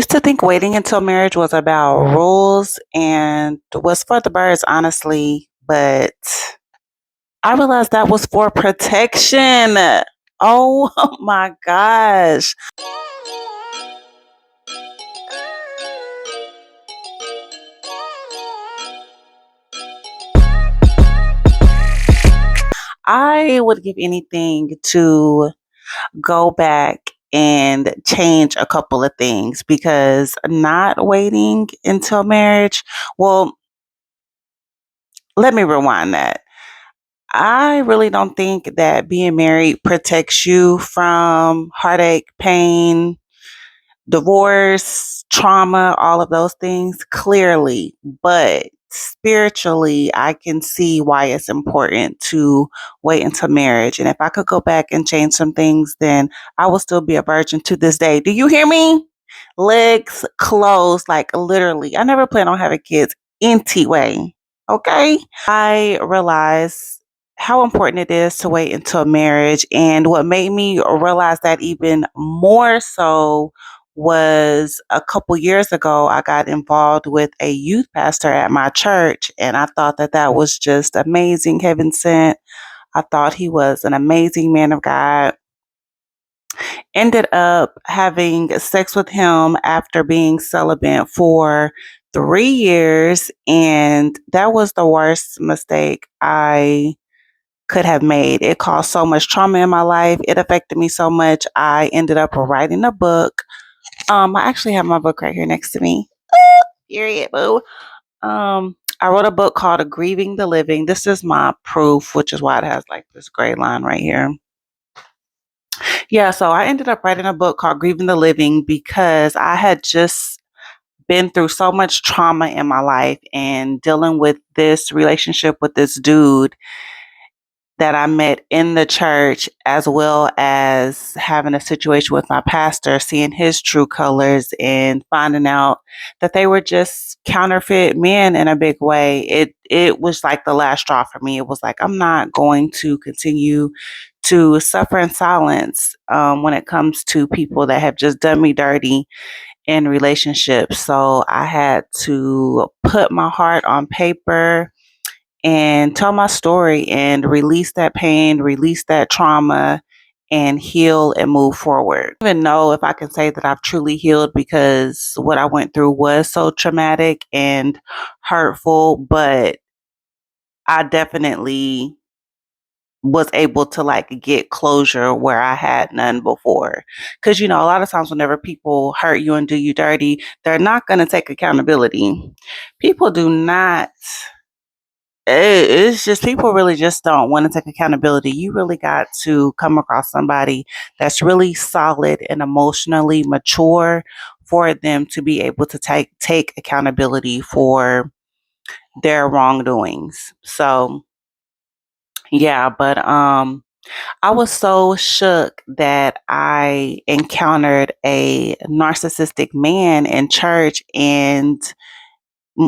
Used to think waiting until marriage was about rules and was for the birds, honestly, but I realized that was for protection. Oh my gosh. I would give anything to go back and change a couple of things because not waiting until marriage, well, let me rewind that. I really don't think that being married protects you from heartache, pain, divorce, trauma, all of those things clearly. But spiritually, I can see why it's important to wait until marriage. And if I could go back and change some things, then I will still be a virgin to this day. Do you hear me? Legs closed, like literally. I never plan on having kids anyway. Okay. I realize how important it is to wait until marriage. And what made me realize that even more so was a couple years ago, I got involved with a youth pastor at my church. And I thought that that was just amazing, heaven sent. I thought he was an amazing man of God. Ended up having sex with him after being celibate for 3 years. And that was the worst mistake I could have made. It caused so much trauma in my life. It affected me so much. I ended up writing a book. I actually have my book right here next to me. Period, boo. I wrote a book called A Grieving the Living. This is my proof, which is why it has like this gray line right here. Yeah, so I ended up writing a book called Grieving the Living because I had just been through so much trauma in my life and dealing with this relationship with this dude that I met in the church, as well as having a situation with my pastor, seeing his true colors and finding out that they were just counterfeit men in a big way. It was like the last straw for me. It was like I'm not going to continue to suffer in silence when it comes to people that have just done me dirty in relationships. So I had to put my heart on paper and tell my story and release that pain, release that trauma, and heal and move forward. I don't even know if I can say that I've truly healed because what I went through was so traumatic and hurtful, but I definitely was able to like get closure where I had none before. Cause a lot of times whenever people hurt you and do you dirty, they're not going to take accountability. People do not it's just people really just don't want to take accountability. You really got to come across somebody that's really solid and emotionally mature for them to be able to take accountability for their wrongdoings. So yeah, but I was so shook that I encountered a narcissistic man in church and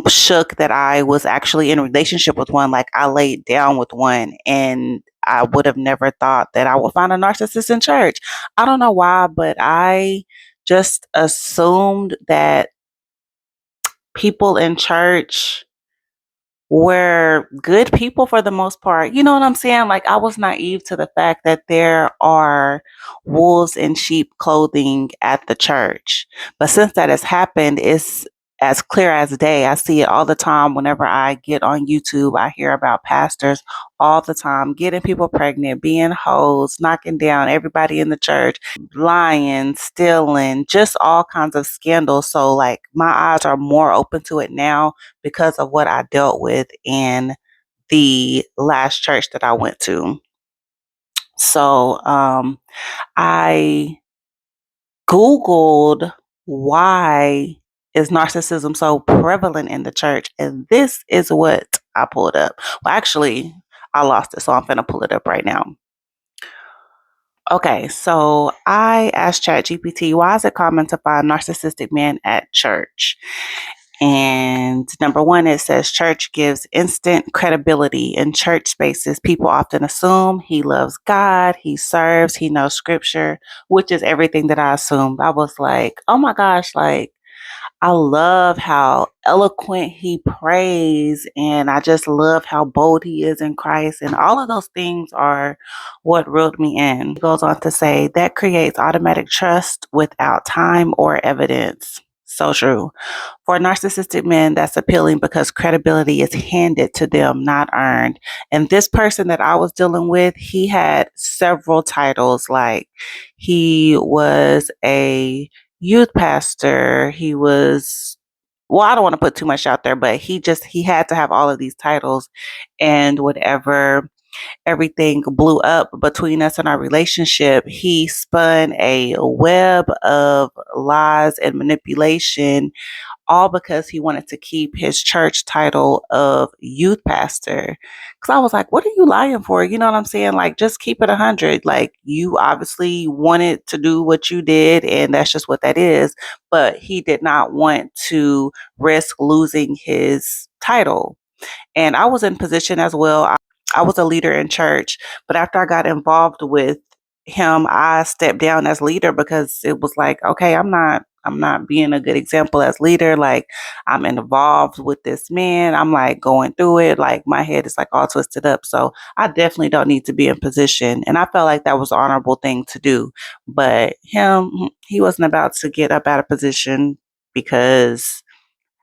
shook that I was actually in a relationship with one. Like I laid down with one, and I would have never thought that I would find a narcissist in church. I don't know why, but I just assumed that people in church were good people for the most part. You know what I'm saying? Like I was naive to the fact that there are wolves in sheep clothing at the church. But since that has happened, it's as clear as day. I see it all the time whenever I get on YouTube. I hear about pastors all the time getting people pregnant, being hoes, knocking down everybody in the church, lying, stealing, just all kinds of scandals. So like my eyes are more open to it now because of what I dealt with in the last church that I went to. So I Googled why is narcissism so prevalent in the church, and this is what I pulled up. Well, actually, I lost it, so I'm gonna pull it up right now. Okay, so I asked ChatGPT, why is it common to find narcissistic men at church? And number one, it says church gives instant credibility. In church spaces, people often assume he loves God, he serves, he knows scripture, which is everything that I assumed. I was like, oh my gosh, like I love how eloquent he prays, and I just love how bold he is in Christ. And all of those things are what reeled me in. He goes on to say that creates automatic trust without time or evidence. So true. For narcissistic men, that's appealing because credibility is handed to them, not earned. And this person that I was dealing with, he had several titles. Like, he was a youth pastor. He was, well, I don't want to put too much out there, but he had to have all of these titles. And whatever everything blew up between us and our relationship, he spun a web of lies and manipulation, all because he wanted to keep his church title of youth pastor. Because I was like, what are you lying for? You know what I'm saying? Like, just keep it 100. Like, you obviously wanted to do what you did, and that's just what that is. But he did not want to risk losing his title. And I was in position as well. I was a leader in church, but after I got involved with him, I stepped down as leader because it was like, okay, I'm not being a good example as leader. Like, I'm involved with this man. I'm like going through it. Like, my head is like all twisted up. So I definitely don't need to be in position. And I felt like that was an honorable thing to do. But he wasn't about to get up out of position because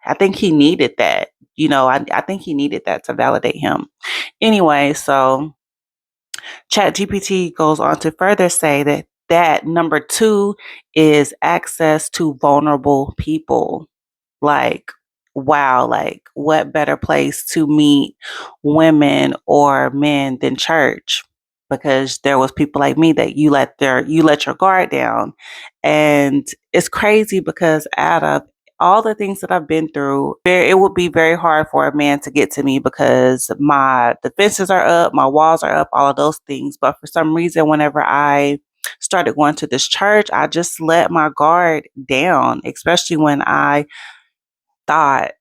I think he needed that. I think he needed that to validate him. Anyway, so ChatGPT goes on to further say that number two is access to vulnerable people. Like, wow, like, what better place to meet women or men than church? Because there was people like me that you let your guard down. And it's crazy because out of all the things that I've been through, it would be very hard for a man to get to me because my defenses are up, my walls are up, all of those things. But for some reason, whenever I started going to this church, I just let my guard down, especially when I thought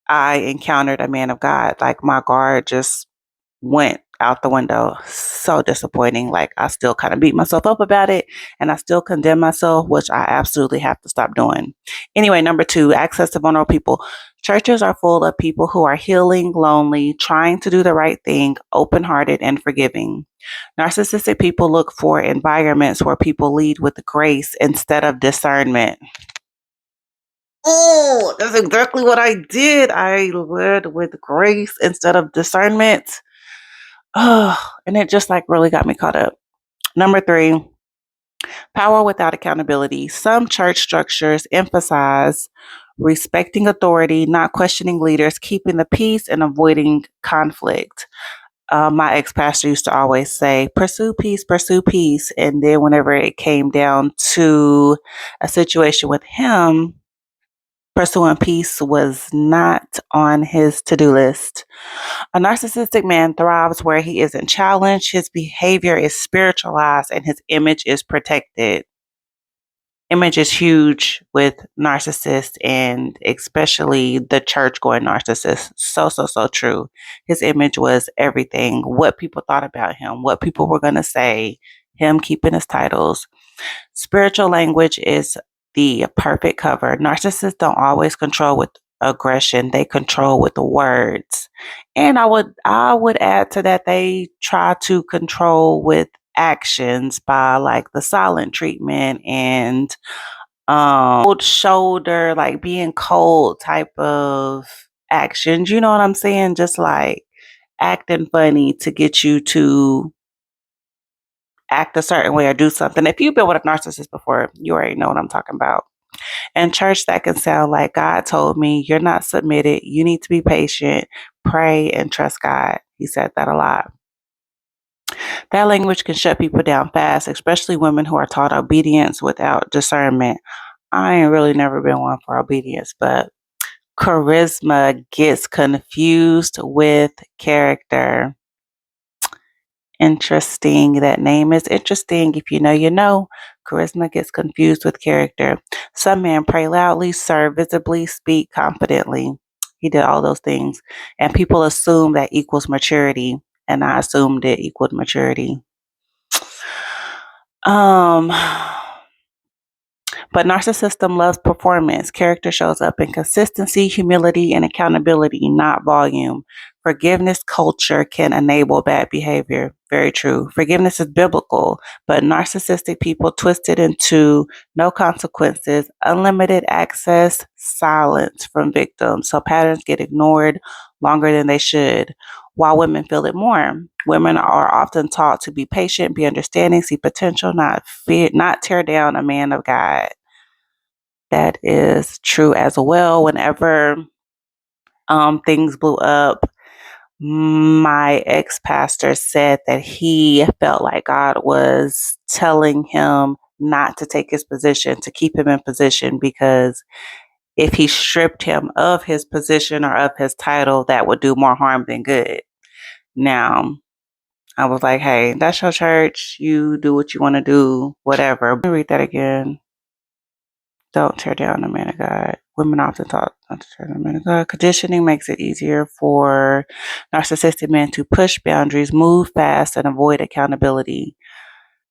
I encountered a man of God. Like, my guard just went out the window. So disappointing. Like, I still kind of beat myself up about it, and I still condemn myself, which I absolutely have to stop doing. Anyway, number two, access to vulnerable people. Churches are full of people who are healing, lonely, trying to do the right thing, open hearted, and forgiving. Narcissistic people look for environments where people lead with grace instead of discernment. Oh, that's exactly what I did. I led with grace instead of discernment. Oh, and it just like really got me caught up. Number three, power without accountability. Some church structures emphasize respecting authority, not questioning leaders, keeping the peace, and avoiding conflict. My ex pastor used to always say, pursue peace, pursue peace. And then whenever it came down to a situation with him, pursuing peace was not on his to do list. A narcissistic man thrives where he isn't challenged, his behavior is spiritualized, and his image is protected. Image is huge with narcissists, and especially the church going narcissist. So, so, so true. His image was everything. What people thought about him, what people were going to say, him keeping his titles. Spiritual language is the perfect cover. Narcissists don't always control with aggression, they control with the words. And I would add to that, they try to control with actions by like the silent treatment and cold shoulder, like being cold type of actions. You know what I'm saying? Just like acting funny to get you to act a certain way or do something. If you've been with a narcissist before, you already know what I'm talking about. And church, that can sound like, God told me you're not submitted. You need to be patient, pray, and trust God. He said that a lot. That language can shut people down fast, especially women who are taught obedience without discernment. I ain't really never been one for obedience, but charisma gets confused with character. Interesting. That name is interesting. If you know, you know. Charisma gets confused with character. Some men pray loudly, serve visibly, speak confidently. He did all those things. And people assume that equals maturity. And I assumed it equaled maturity. Um, But narcissism loves performance. Character shows up in consistency, humility, and accountability, not volume. Forgiveness culture can enable bad behavior. Very true. Forgiveness is biblical, but narcissistic people twist it into no consequences, unlimited access, silence from victims. So patterns get ignored longer than they should, while women feel it more. Women are often taught to be patient, be understanding, see potential, not fear, not tear down a man of God. That is true as well. Whenever things blew up, my ex-pastor said that he felt like God was telling him not to take his position, to keep him in position, because if he stripped him of his position or of his title, that would do more harm than good. Now, I was like, hey, that's your church. You do what you want to do, whatever. Let me read that again. Don't tear down a man of God. Women often talk not to tear down a man of God. Conditioning makes it easier for narcissistic men to push boundaries, move fast, and avoid accountability.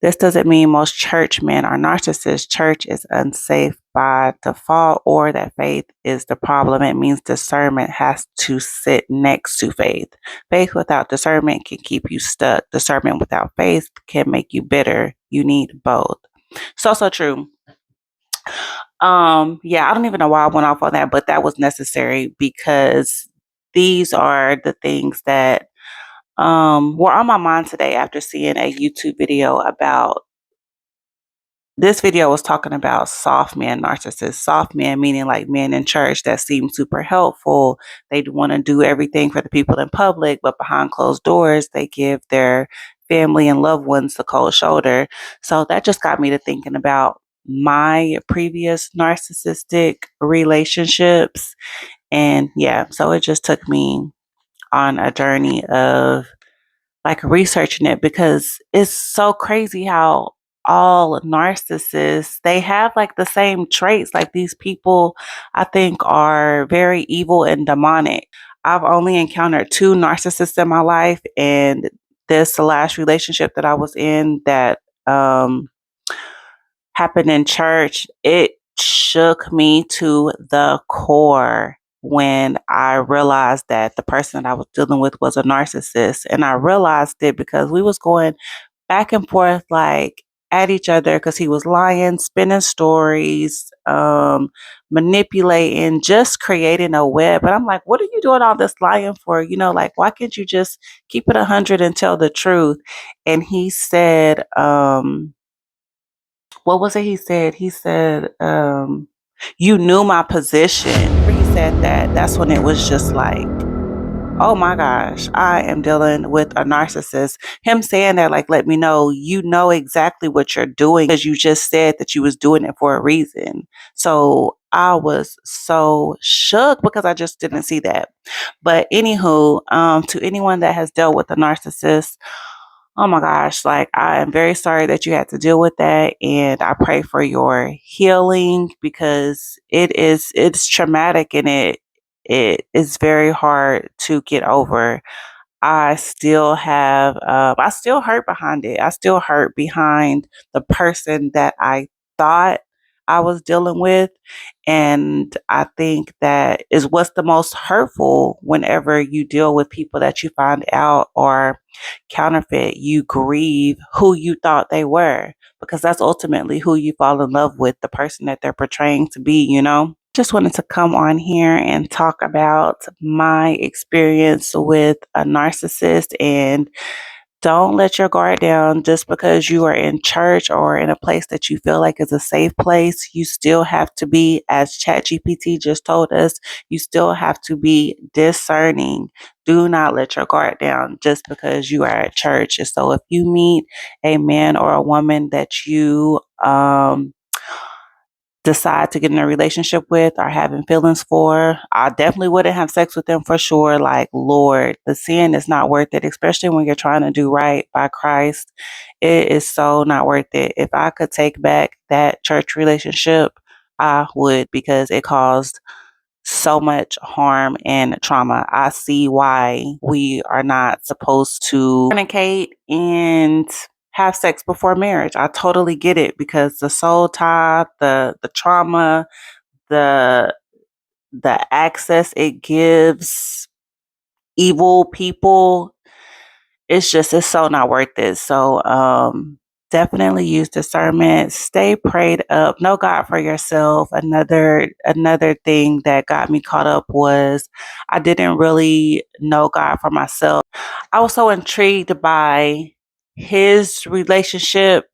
This doesn't mean most church men are narcissists. Church is unsafe by default or that faith is the problem. It means discernment has to sit next to faith. Faith without discernment can keep you stuck. Discernment without faith can make you bitter. You need both. So true. Yeah, I don't even know why I went off on that, but that was necessary because these are the things that were on my mind today after seeing a YouTube video about this video was talking about soft men narcissists. Soft men meaning like men in church that seem super helpful. They want to do everything for the people in public, but behind closed doors, they give their family and loved ones the cold shoulder. So that just got me to thinking about my previous narcissistic relationships. And yeah, so it just took me on a journey of like researching it because it's so crazy how all narcissists they have like the same traits. Like these people I think are very evil and demonic. I've only encountered two narcissists in my life, and this last relationship that I was in that happened in church, it shook me to the core when I realized that the person that I was dealing with was a narcissist. And I realized it because we was going back and forth like at each other because he was lying, spinning stories, manipulating, just creating a web. And I'm like, what are you doing all this lying for? You know, like why can't you just keep it 100 and tell the truth? And he said, what was it he said? He said, you knew my position. He said that. That's when it was just like, oh my gosh, I am dealing with a narcissist. Him saying that, like, let me know, you know exactly what you're doing because you just said that you was doing it for a reason. So I was so shook because I just didn't see that. But anywho, to anyone that has dealt with a narcissist, oh my gosh, like I am very sorry that you had to deal with that, and I pray for your healing because it's traumatic and it is very hard to get over. I still hurt behind it. I still hurt behind the person that I thought I was dealing with. And I think that is what's the most hurtful whenever you deal with people that you find out are counterfeit. You grieve who you thought they were because that's ultimately who you fall in love with, the person that they're portraying to be, you know? Just wanted to come on here and talk about my experience with a narcissist, and don't let your guard down just because you are in church or in a place that you feel like is a safe place. You still have to be, as ChatGPT just told us, you still have to be discerning. Do not let your guard down just because you are at church. And so if you meet a man or a woman that you decide to get in a relationship with or having feelings for, I definitely wouldn't have sex with them for sure. Like, Lord, the sin is not worth it, especially when you're trying to do right by Christ. It is so not worth it. If I could take back that church relationship, I would, because it caused so much harm and trauma. I see why we are not supposed to fornicate and have sex before marriage. I totally get it because the soul tie, the trauma, the access it gives evil people, it's so not worth it. So definitely use discernment, stay prayed up, know God for yourself. Another thing that got me caught up was I didn't really know God for myself. I was so intrigued by his relationship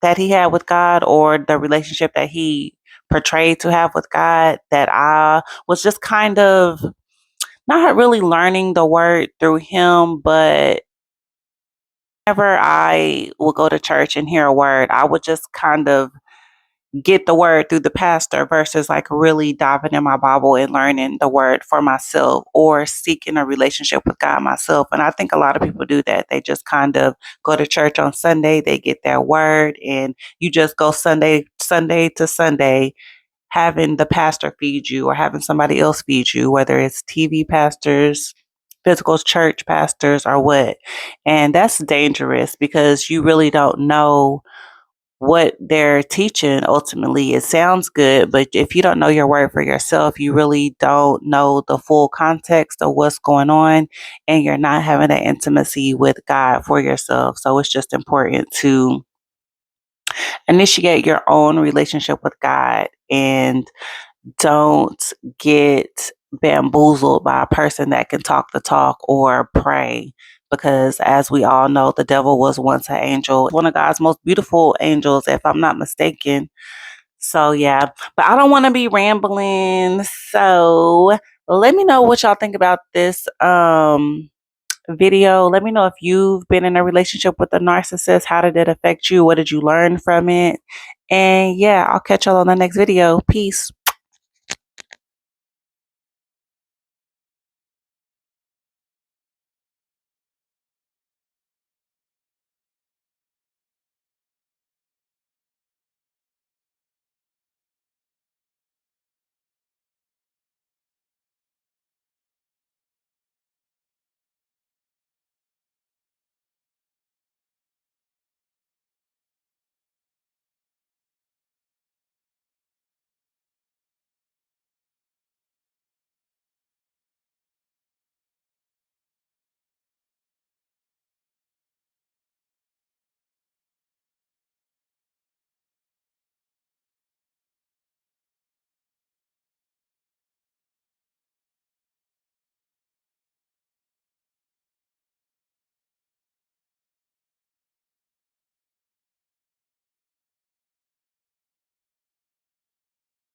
that he had with God, or the relationship that he portrayed to have with God, that I was just kind of not really learning the word through him, but whenever I would go to church and hear a word, I would just kind of get the word through the pastor versus like really diving in my Bible and learning the word for myself or seeking a relationship with God myself. And I think a lot of people do that. They just kind of go to church on Sunday, they get their word, and you just go Sunday to Sunday having the pastor feed you or having somebody else feed you, whether it's TV pastors, physical church pastors, or what. And that's dangerous because you really don't know what they're teaching ultimately. It sounds good, but if you don't know your word for yourself, you really don't know the full context of what's going on, and you're not having that intimacy with God for yourself. So it's just important to initiate your own relationship with God and don't get bamboozled by a person that can talk the talk or pray. Because as we all know, the devil was once an angel, one of God's most beautiful angels, if I'm not mistaken. So yeah, but I don't want to be rambling. So let me know what y'all think about this video. Let me know if you've been in a relationship with a narcissist. How did it affect you? What did you learn from it? And yeah, I'll catch y'all on the next video. Peace.